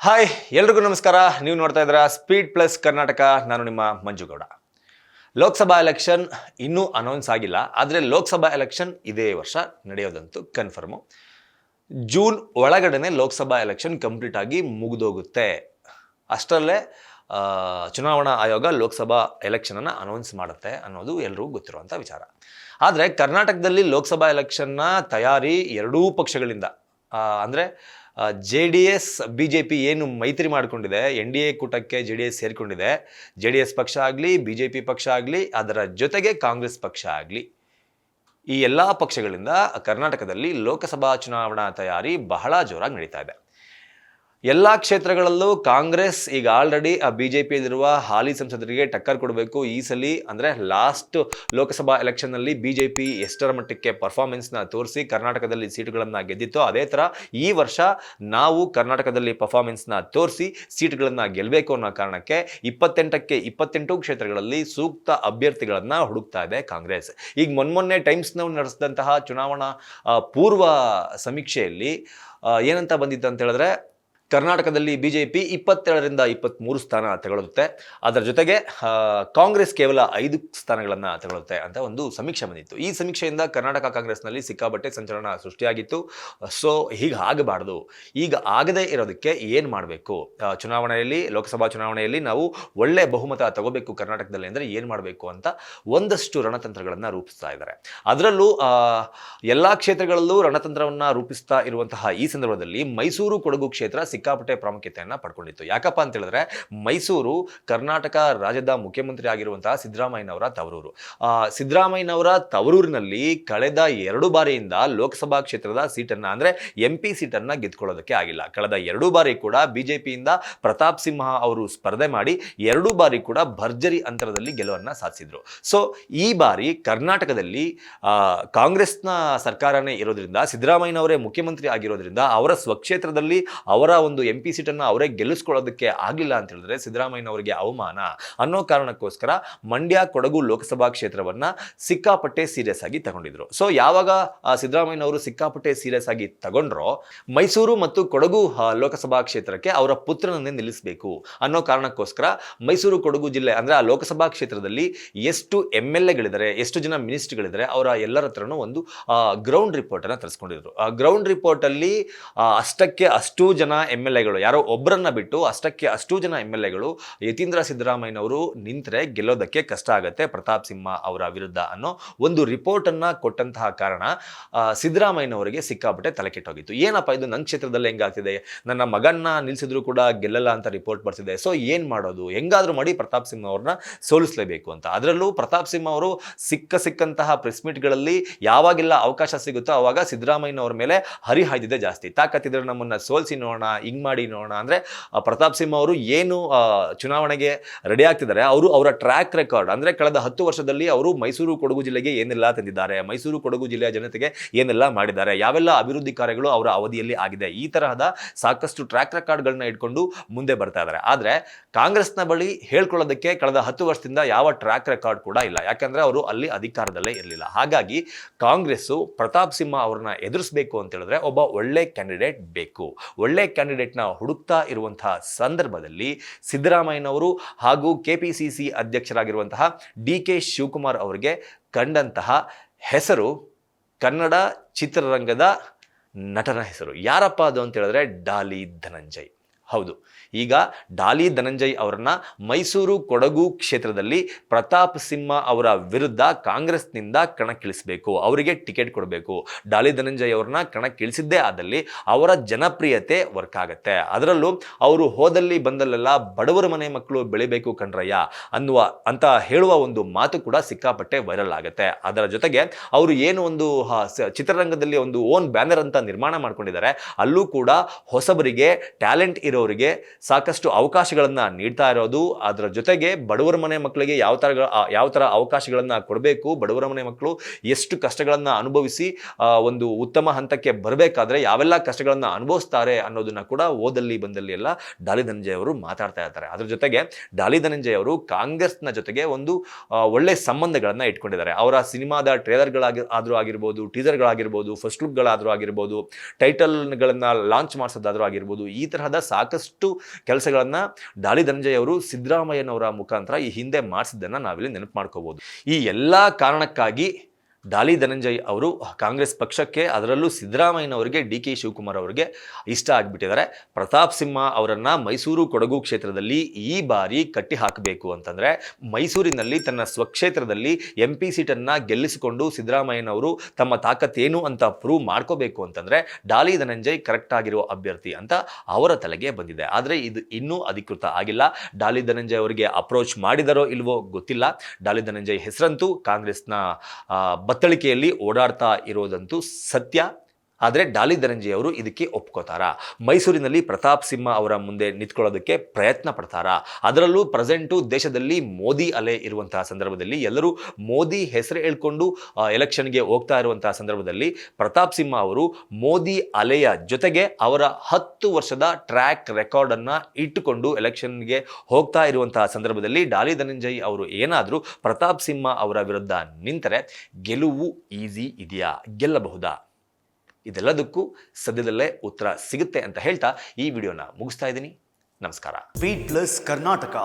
Hi ಎಲ್ರಿಗೂ ನಮಸ್ಕಾರ. ನೀವು ನೋಡ್ತಾ ಇದ್ದೀರಾ ಸ್ಪೀಡ್ ಪ್ಲಸ್ ಕರ್ನಾಟಕ. ನಾನು ನಿಮ್ಮ ಮಂಜುಗೌಡ. ಲೋಕಸಭಾ ಎಲೆಕ್ಷನ್ ಇನ್ನೂ ಅನೌನ್ಸ್ ಆಗಿಲ್ಲ, ಆದರೆ ಲೋಕಸಭಾ ಎಲೆಕ್ಷನ್ ಇದೇ ವರ್ಷ ನಡೆಯೋದಂತೂ ಕನ್ಫರ್ಮು. ಜೂನ್ ಒಳಗಡೆನೆ ಲೋಕಸಭಾ ಎಲೆಕ್ಷನ್ ಕಂಪ್ಲೀಟ್ ಆಗಿ ಮುಗಿದೋಗುತ್ತೆ. ಅಷ್ಟರಲ್ಲೇ ಚುನಾವಣಾ ಆಯೋಗ ಲೋಕಸಭಾ ಎಲೆಕ್ಷನನ್ನು ಅನೌನ್ಸ್ ಮಾಡುತ್ತೆ ಅನ್ನೋದು ಎಲ್ರಿಗೂ ಗೊತ್ತಿರುವಂಥ ವಿಚಾರ. ಆದರೆ ಕರ್ನಾಟಕದಲ್ಲಿ ಲೋಕಸಭಾ ಎಲೆಕ್ಷನ್ನ ತಯಾರಿ ಎರಡೂ ಪಕ್ಷಗಳಿಂದ ಅಂದರೆ JDS BJP ಏನು ಮೈತ್ರಿ ಮಾಡಿಕೊಂಡಿದೆ, NDA ಕೂಟಕ್ಕೆ JDS ಸೇರಿಕೊಂಡಿದೆ. JDS ಪಕ್ಷ ಆಗಲಿ, BJP ಪಕ್ಷ ಆಗಲಿ, ಅದರ ಜೊತೆಗೆ ಕಾಂಗ್ರೆಸ್ ಪಕ್ಷ ಆಗಲಿ, ಈ ಎಲ್ಲ ಪಕ್ಷಗಳಿಂದ ಕರ್ನಾಟಕದಲ್ಲಿ ಲೋಕಸಭಾ ಚುನಾವಣಾ ತಯಾರಿ ಬಹಳ ಜೋರಾಗಿ ನಡೀತಾ ಇದೆ. ಎಲ್ಲ ಕ್ಷೇತ್ರಗಳಲ್ಲೂ ಕಾಂಗ್ರೆಸ್ ಈಗ ಆಲ್ರೆಡಿ BJPಯಲ್ಲಿರುವ ಹಾಲಿ ಸಂಸದರಿಗೆ ಟಕ್ಕರ್ ಕೊಡಬೇಕು ಈ ಸಲ. ಅಂದರೆ ಲಾಸ್ಟ್ ಲೋಕಸಭಾ ಎಲೆಕ್ಷನ್ನಲ್ಲಿ BJP ಎಷ್ಟರ ಮಟ್ಟಕ್ಕೆ ಪರ್ಫಾರ್ಮೆನ್ಸ್ನ ತೋರಿಸಿ ಕರ್ನಾಟಕದಲ್ಲಿ ಸೀಟುಗಳನ್ನು ಗೆದ್ದಿತ್ತು, ಅದೇ ಥರ ಈ ವರ್ಷ ನಾವು ಕರ್ನಾಟಕದಲ್ಲಿ ಪರ್ಫಾರ್ಮೆನ್ಸ್ನ ತೋರಿಸಿ ಸೀಟುಗಳನ್ನು ಗೆಲ್ಲಬೇಕು ಅನ್ನೋ ಕಾರಣಕ್ಕೆ 28 ಕ್ಷೇತ್ರಗಳಲ್ಲಿ ಸೂಕ್ತ ಅಭ್ಯರ್ಥಿಗಳನ್ನು ಹುಡುಕ್ತಾ ಇದೆ ಕಾಂಗ್ರೆಸ್. ಈಗ ಮೊನ್ನೆ ಟೈಮ್ಸ್ ನೌ ನಡೆಸಿದಂತಹ ಚುನಾವಣಾ ಪೂರ್ವ ಸಮೀಕ್ಷೆಯಲ್ಲಿ ಏನಂತ ಬಂದಿತ್ತು ಅಂತ ಹೇಳಿದ್ರೆ, ಕರ್ನಾಟಕದಲ್ಲಿ BJP 27ರಿಂದ 23 ಸ್ಥಾನ ತಗೊಳ್ಳುತ್ತೆ, ಅದರ ಜೊತೆಗೆ ಕಾಂಗ್ರೆಸ್ ಕೇವಲ 5 ಸ್ಥಾನಗಳನ್ನು ತಗೊಳ್ಳುತ್ತೆ ಅಂತ ಒಂದು ಸಮೀಕ್ಷೆ ಬಂದಿತ್ತು. ಈ ಸಮೀಕ್ಷೆಯಿಂದ ಕರ್ನಾಟಕ ಕಾಂಗ್ರೆಸ್ನಲ್ಲಿ ಸಿಕ್ಕಾಪಟ್ಟೆ ಸಂಚಲನ ಸೃಷ್ಟಿಯಾಗಿತ್ತು. ಸೊ ಹೀಗೆ ಆಗಬಾರ್ದು, ಈಗ ಆಗದೇ ಇರೋದಕ್ಕೆ ಏನು ಮಾಡಬೇಕು, ಚುನಾವಣೆಯಲ್ಲಿ ಲೋಕಸಭಾ ಚುನಾವಣೆಯಲ್ಲಿ ನಾವು ಒಳ್ಳೆ ಬಹುಮತ ತಗೋಬೇಕು ಕರ್ನಾಟಕದಲ್ಲಿ ಅಂದರೆ ಏನು ಮಾಡಬೇಕು ಅಂತ ಒಂದಷ್ಟು ರಣತಂತ್ರಗಳನ್ನು ರೂಪಿಸ್ತಾ ಇದ್ದಾರೆ. ಅದರಲ್ಲೂ ಎಲ್ಲ ಕ್ಷೇತ್ರಗಳಲ್ಲೂ ರಣತಂತ್ರವನ್ನು ರೂಪಿಸ್ತಾ ಇರುವಂತಹ ಈ ಸಂದರ್ಭದಲ್ಲಿ ಮೈಸೂರು ಕೊಡಗು ಕ್ಷೇತ್ರ ಸಿಕ್ಕಾಪಟ್ಟೆ ಪ್ರಾಮುಖ್ಯತೆಯನ್ನು ಪಡ್ಕೊಂಡಿತ್ತು. ಯಾಕಪ್ಪ ಅಂತ ಹೇಳಿದ್ರೆ, ಮೈಸೂರು ಕರ್ನಾಟಕ ರಾಜ್ಯದ ಮುಖ್ಯಮಂತ್ರಿ ಆಗಿರುವಂತಹ ಸಿದ್ದರಾಮಯ್ಯನವರ ತವರೂರು. ಸಿದ್ದರಾಮಯ್ಯನವರ ತವರೂರಿನಲ್ಲಿ ಕಳೆದ 2 ಬಾರಿಯಿಂದ ಲೋಕಸಭಾ ಕ್ಷೇತ್ರದ ಸೀಟನ್ನು ಅಂದರೆ MP ಸೀಟನ್ನು ಗೆದ್ಕೊಳ್ಳೋದಕ್ಕೆ ಆಗಿಲ್ಲ. ಕಳೆದ 2 ಬಾರಿ ಕೂಡ BJPಯಿಂದ ಪ್ರತಾಪ್ ಸಿಂಹ ಅವರು ಸ್ಪರ್ಧೆ ಮಾಡಿ 2 ಬಾರಿ ಕೂಡ ಭರ್ಜರಿ ಅಂತರದಲ್ಲಿ ಗೆಲುವನ್ನು ಸಾಧಿಸಿದ್ರು. ಸೊ ಈ ಬಾರಿ ಕರ್ನಾಟಕದಲ್ಲಿ ಕಾಂಗ್ರೆಸ್ನ ಸರ್ಕಾರನೇ ಇರೋದ್ರಿಂದ, ಸಿದ್ದರಾಮಯ್ಯನವರೇ ಮುಖ್ಯಮಂತ್ರಿ ಆಗಿರೋದ್ರಿಂದ ಅವರ ಸ್ವಕ್ಷೇತ್ರದಲ್ಲಿ ಅವರ ಒಂದು MP ಸೀಟನ್ನು ಅವರೇ ಗೆಲ್ಲಿಸ್ಕೊಳ್ಳೋದಕ್ಕೆ ಆಗಿಲ್ಲ ಅಂತ ಹೇಳಿದ್ರೆ ಸಿದ್ದರಾಮಯ್ಯನವರಿಗೆ ಅವಮಾನ ಅನ್ನೋ ಕಾರಣಕ್ಕೋಸ್ಕರ ಮಂಡ್ಯ ಕೊಡಗು ಲೋಕಸಭಾ ಕ್ಷೇತ್ರವನ್ನ ಸಿಕ್ಕಾಪಟ್ಟೆ ಸೀರಿಯಸ್ ಆಗಿ ತಗೊಂಡಿದ್ರು. ಸೊ ಯಾವಾಗ ಸಿದ್ದರಾಮಯ್ಯನವರು ಸಿಕ್ಕಾಪಟ್ಟೆ ಸೀರಿಯಸ್ ಆಗಿ ತಗೊಂಡ್ರೋ, ಮೈಸೂರು ಮತ್ತು ಕೊಡಗು ಲೋಕಸಭಾ ಕ್ಷೇತ್ರಕ್ಕೆ ಅವರ ಪುತ್ರನನ್ನೇ ನಿಲ್ಲಿಸಬೇಕು ಅನ್ನೋ ಕಾರಣಕ್ಕೋಸ್ಕರ ಮೈಸೂರು ಕೊಡಗು ಜಿಲ್ಲೆ ಅಂದ್ರೆ ಆ ಲೋಕಸಭಾ ಕ್ಷೇತ್ರದಲ್ಲಿ ಎಷ್ಟು MLAಗಳಿದ್ದಾರೆ, ಎಷ್ಟು ಜನ ಮಿನಿಸ್ಟರ್ಗಳಿದ್ದಾರೆ, ಅವರ ಎಲ್ಲರ ಹತ್ರನೂ ಒಂದು ಗ್ರೌಂಡ್ ರಿಪೋರ್ಟ್ ಅನ್ನ ತರಿಸ್ಕೊಂಡಿದ್ರು. ಆ ಗ್ರೌಂಡ್ ರಿಪೋರ್ಟ್ ಅಲ್ಲಿ ಅಷ್ಟಕ್ಕೆ ಅಷ್ಟು ಜನ MLAಗಳು, ಯಾರೋ ಒಬ್ಬರನ್ನ ಬಿಟ್ಟು ಅಷ್ಟು ಜನ MLAಗಳು ಯತೀಂದ್ರ ಸಿದ್ದರಾಮಯ್ಯನವರು ನಿಂತರೆ ಗೆಲ್ಲೋದಕ್ಕೆ ಕಷ್ಟ ಆಗುತ್ತೆ ಪ್ರತಾಪ್ ಸಿಂಹ ಅವರ ವಿರುದ್ಧ ಅನ್ನೋ ಒಂದು ರಿಪೋರ್ಟ್ ಅನ್ನ ಕೊಟ್ಟಂತಹ ಕಾರಣ ಸಿದ್ದರಾಮಯ್ಯನವರಿಗೆ ಸಿಕ್ಕಾಪಟ್ಟೆ ತಲೆ ಕೆಟ್ಟೋಗಿತ್ತು. ಏನಪ್ಪ ಇದು ನನ್ನ ಕ್ಷೇತ್ರದಲ್ಲಿ ಹೆಂಗಾಗ್ತಿದೆ, ನನ್ನ ಮಗನ್ನ ನಿಲ್ಸಿದ್ರು ಕೂಡ ಗೆಲ್ಲಲ್ಲ ಅಂತ ರಿಪೋರ್ಟ್ ಬರ್ತಿದೆ, ಸೊ ಏನ್ ಮಾಡೋದು, ಹೆಂಗಾದ್ರೂ ಮಾಡಿ ಪ್ರತಾಪ್ ಸಿಂಹ ಅವ್ರನ್ನ ಸೋಲಿಸಲೇಬೇಕು ಅಂತ. ಅದರಲ್ಲೂ ಪ್ರತಾಪ್ ಸಿಂಹ ಅವರು ಸಿಕ್ಕಂತಹ ಪ್ರೆಸ್ ಮೀಟ್ಗಳಲ್ಲಿ ಯಾವಾಗೆಲ್ಲ ಅವಕಾಶ ಸಿಗುತ್ತೋ ಅವಾಗ ಸಿದ್ದರಾಮಯ್ಯನವ್ರ ಮೇಲೆ ಹರಿಹಾಯ್ದಿದೆ ಜಾಸ್ತಿ. ತಾಕತ್ತಿದ್ರೆ ನಮ್ಮನ್ನ ಸೋಲಿಸಿ ನೋಡೋಣ, ಹಿಂಗ್ ಮಾಡಿ ನೋಡೋಣ ಅಂದ್ರೆ ಪ್ರತಾಪ್ ಸಿಂಹ ಅವರು ಏನು ಚುನಾವಣೆಗೆ ರೆಡಿ ಆಗ್ತಿದ್ದಾರೆ, ಅವರ ಟ್ರ್ಯಾಕ್ ರೆಕಾರ್ಡ್ ಅಂದ್ರೆ ಕಳೆದ 10 ವರ್ಷದಲ್ಲಿ ಅವರು ಮೈಸೂರು ಕೊಡಗು ಜಿಲ್ಲೆಗೆ ಏನೆಲ್ಲ ತಂದಿದ್ದಾರೆ, ಮೈಸೂರು ಕೊಡಗು ಜಿಲ್ಲೆಯ ಜನತೆಗೆ ಏನೆಲ್ಲ ಮಾಡಿದ್ದಾರೆ, ಯಾವೆಲ್ಲ ಅಭಿವೃದ್ಧಿ ಕಾರ್ಯಗಳು ಅವರ ಅವಧಿಯಲ್ಲಿ ಆಗಿದೆ, ಈ ತರಹದ ಸಾಕಷ್ಟು ಟ್ರ್ಯಾಕ್ ರೆಕಾರ್ಡ್ಗಳನ್ನ ಇಟ್ಕೊಂಡು ಮುಂದೆ ಬರ್ತಾ ಇದ್ದಾರೆ. ಆದ್ರೆ ಕಾಂಗ್ರೆಸ್ನ ಬಳಿ ಹೇಳ್ಕೊಳ್ಳೋದಕ್ಕೆ ಕಳೆದ 10 ವರ್ಷದಿಂದ ಯಾವ ಟ್ರ್ಯಾಕ್ ರೆಕಾರ್ಡ್ ಕೂಡ ಇಲ್ಲ, ಯಾಕಂದ್ರೆ ಅವರು ಅಲ್ಲಿ ಅಧಿಕಾರದಲ್ಲೇ ಇರಲಿಲ್ಲ. ಹಾಗಾಗಿ ಕಾಂಗ್ರೆಸ್ ಪ್ರತಾಪ್ ಸಿಂಹ ಅವ್ರನ್ನ ಎದುರಿಸಬೇಕು ಅಂತ ಹೇಳಿದ್ರೆ ಒಬ್ಬ ಒಳ್ಳೆ ಕ್ಯಾಂಡಿಡೇಟ್ ಬೇಕು. ಒಳ್ಳೆ ಕ್ಯಾಂಡಿಡೇಟ್ನ ಹುಡುಕ್ತಾ ಇರುವಂತಹ ಸಂದರ್ಭದಲ್ಲಿ ಸಿದ್ದರಾಮಯ್ಯನವರು ಹಾಗೂ KPCC ಅಧ್ಯಕ್ಷರಾಗಿರುವಂತಹ DK ಶಿವಕುಮಾರ್ ಅವರಿಗೆ ಕಂಡಂತಹ ಹೆಸರು ಕನ್ನಡ ಚಿತ್ರರಂಗದ ನಟನ ಹೆಸರು. ಯಾರಪ್ಪ ಅದು ಅಂತ ಹೇಳಿದ್ರೆ ಡಾಲಿ ಧನಂಜಯ್. ಹೌದು, ಈಗ ಡಾಲಿ ಧನಂಜಯ್ ಅವರನ್ನ ಮೈಸೂರು ಕೊಡಗು ಕ್ಷೇತ್ರದಲ್ಲಿ ಪ್ರತಾಪ್ ಸಿಂಹ ಅವರ ವಿರುದ್ಧ ಕಾಂಗ್ರೆಸ್ನಿಂದ ಕಣಕ್ಕಿಳಿಸಬೇಕು, ಅವರಿಗೆ ಟಿಕೆಟ್ ಕೊಡಬೇಕು. ಡಾಲಿ ಧನಂಜಯ್ ಅವರನ್ನ ಕಣಕ್ಕಿಳಿಸಿದ್ದೇ ಆದಲ್ಲಿ ಅವರ ಜನಪ್ರಿಯತೆ ವರ್ಕ್ ಆಗುತ್ತೆ. ಅದರಲ್ಲೂ ಅವರು ಹೋದಲ್ಲಿ ಬಂದಲ್ಲೆಲ್ಲ ಬಡವರ ಮನೆ ಮಕ್ಕಳು ಬೆಳಿಬೇಕು ಕಣ್ರಯ್ಯ ಅಂತ ಹೇಳುವ ಒಂದು ಮಾತು ಕೂಡ ಸಿಕ್ಕಾಪಟ್ಟೆ ವೈರಲ್ ಆಗುತ್ತೆ. ಅದರ ಜೊತೆಗೆ ಅವರು ಏನು ಒಂದು ಚಿತ್ರರಂಗದಲ್ಲಿ ಒಂದು ಓನ್ ಬ್ಯಾನರ್ ಅಂತ ನಿರ್ಮಾಣ ಮಾಡ್ಕೊಂಡಿದ್ದಾರೆ, ಅಲ್ಲೂ ಕೂಡ ಹೊಸಬರಿಗೆ, ಟ್ಯಾಲೆಂಟ್ ಇರೋರಿಗೆ ಸಾಕಷ್ಟು ಅವಕಾಶಗಳನ್ನು ನೀಡ್ತಾ ಇರೋದು. ಅದರ ಜೊತೆಗೆ ಬಡವರ ಮನೆ ಮಕ್ಕಳಿಗೆ ಯಾವ ಥರ ಅವಕಾಶಗಳನ್ನು ಕೊಡಬೇಕು, ಬಡವರ ಮನೆ ಮಕ್ಕಳು ಎಷ್ಟು ಕಷ್ಟಗಳನ್ನು ಅನುಭವಿಸಿ ಒಂದು ಉತ್ತಮ ಹಂತಕ್ಕೆ ಬರಬೇಕಾದ್ರೆ ಯಾವೆಲ್ಲ ಕಷ್ಟಗಳನ್ನು ಅನುಭವಿಸ್ತಾರೆ ಅನ್ನೋದನ್ನ ಕೂಡ ಓದಲ್ಲಿ ಬಂದಲ್ಲಿ ಎಲ್ಲ ಡಾಲಿ ಧನಂಜಯ್ ಅವರು ಮಾತಾಡ್ತಾ ಇರ್ತಾರೆ. ಅದ್ರ ಜೊತೆಗೆ ಡಾಲಿ ಧನಂಜಯ್ ಅವರು ಕಾಂಗ್ರೆಸ್ನ ಜೊತೆಗೆ ಒಂದು ಒಳ್ಳೆ ಸಂಬಂಧಗಳನ್ನು ಇಟ್ಕೊಂಡಿದ್ದಾರೆ. ಅವರ ಸಿನಿಮಾದ ಟ್ರೇಲರ್ಗಳಾದ್ರೂ ಆಗಿರ್ಬೋದು, ಟೀಸರ್ಗಳಾಗಿರ್ಬೋದು, ಫಸ್ಟ್ ಲುಕ್ಗಳಾದ್ರೂ ಆಗಿರ್ಬೋದು, ಟೈಟಲ್ಗಳನ್ನು ಲಾಂಚ್ ಮಾಡಿಸೋದಾದ್ರೂ ಆಗಿರ್ಬೋದು, ಈ ತರಹದ ಸಾಕಷ್ಟು ಸಾಕಷ್ಟು ಕೆಲಸಗಳನ್ನು ಡಾಲಿ ಧನಂಜಯ್ ಅವರು ಸಿದ್ದರಾಮಯ್ಯನವರ ಮುಖಾಂತರ ಈ ಹಿಂದೆ ಮಾಡಿಸಿದ್ದನ್ನು ನಾವಿಲ್ಲಿ ನೆನಪು ಮಾಡ್ಕೋಬಹುದು. ಈ ಎಲ್ಲ ಕಾರಣಕ್ಕಾಗಿ ಡಾಲಿ ಧನಂಜಯ್ ಅವರು ಕಾಂಗ್ರೆಸ್ ಪಕ್ಷಕ್ಕೆ, ಅದರಲ್ಲೂ ಸಿದ್ದರಾಮಯ್ಯನವರಿಗೆ, ಡಿ ಕೆ ಶಿವಕುಮಾರ್ ಅವರಿಗೆ ಇಷ್ಟ ಆಗಿಬಿಟ್ಟಿದ್ದಾರೆ. ಪ್ರತಾಪ್ ಸಿಂಹ ಅವರನ್ನು ಮೈಸೂರು ಕೊಡಗು ಕ್ಷೇತ್ರದಲ್ಲಿ ಈ ಬಾರಿ ಕಟ್ಟಿ ಹಾಕಬೇಕು ಅಂತಂದರೆ, ಮೈಸೂರಿನಲ್ಲಿ ತನ್ನ ಸ್ವಕ್ಷೇತ್ರದಲ್ಲಿ MP ಸೀಟನ್ನು ಗೆಲ್ಲಿಸಿಕೊಂಡು ಸಿದ್ದರಾಮಯ್ಯನವರು ತಮ್ಮ ತಾಕತ್ತೇನು ಅಂತ ಪ್ರೂವ್ ಮಾಡ್ಕೋಬೇಕು ಅಂತಂದರೆ ಡಾಲಿ ಧನಂಜಯ್ ಕರೆಕ್ಟ್ ಆಗಿರೋ ಅಭ್ಯರ್ಥಿ ಅಂತ ಅವರ ತಲೆಗೆ ಬಂದಿದೆ. ಆದರೆ ಇದು ಇನ್ನೂ ಅಧಿಕೃತ ಆಗಿಲ್ಲ. ಡಾಲಿ ಧನಂಜಯ್ ಅವರಿಗೆ ಅಪ್ರೋಚ್ ಮಾಡಿದರೋ ಇಲ್ವೋ ಗೊತ್ತಿಲ್ಲ. ಡಾಲಿ ಧನಂಜಯ್ ಹೆಸರಂತೂ ಕಾಂಗ್ರೆಸ್ನ ಬತ್ತಳಿಕೆಯಲ್ಲಿ ಓಡಾಡ್ತಾ ಇರೋದಂತೂ ಸತ್ಯ. ಆದರೆ ಡಾಲಿ ಧನಂಜಯ್ ಅವರು ಇದಕ್ಕೆ ಒಪ್ಕೋತಾರಾ? ಮೈಸೂರಿನಲ್ಲಿ ಪ್ರತಾಪ್ ಸಿಂಹ ಅವರ ಮುಂದೆ ನಿಂತ್ಕೊಳ್ಳೋದಕ್ಕೆ ಪ್ರಯತ್ನ ಪಡ್ತಾರಾ? ಅದರಲ್ಲೂ ಪ್ರೆಸೆಂಟು ದೇಶದಲ್ಲಿ ಮೋದಿ ಅಲೆ ಇರುವಂತಹ ಸಂದರ್ಭದಲ್ಲಿ, ಎಲ್ಲರೂ ಮೋದಿ ಹೆಸರು ಹೇಳ್ಕೊಂಡು ಎಲೆಕ್ಷನ್ಗೆ ಹೋಗ್ತಾ ಇರುವಂತಹ ಸಂದರ್ಭದಲ್ಲಿ ಪ್ರತಾಪ್ ಸಿಂಹ ಅವರು ಮೋದಿ ಅಲೆಯ ಜೊತೆಗೆ ಅವರ 10 ವರ್ಷದ ಟ್ರ್ಯಾಕ್ ರೆಕಾರ್ಡನ್ನು ಇಟ್ಟುಕೊಂಡು ಎಲೆಕ್ಷನ್ಗೆ ಹೋಗ್ತಾ ಇರುವಂತಹ ಸಂದರ್ಭದಲ್ಲಿ ಡಾಲಿ ಧನಂಜಯ್ ಅವರು ಏನಾದರೂ ಪ್ರತಾಪ್ ಸಿಂಹ ಅವರ ವಿರುದ್ಧ ನಿಂತರೆ ಗೆಲುವು ಈಸಿ ಇದೆಯಾ, ಗೆಲ್ಲಬಹುದಾ? ಇದೆಲ್ಲದಕ್ಕೂ ಸದ್ಯದಲ್ಲೇ ಉತ್ತರ ಸಿಗುತ್ತೆ ಅಂತ ಹೇಳ್ತಾ ಈ ವಿಡಿಯೋನ ಮುಗಿಸ್ತಾ ಇದ್ದೀನಿ. ನಮಸ್ಕಾರ. Speed plus Karnataka.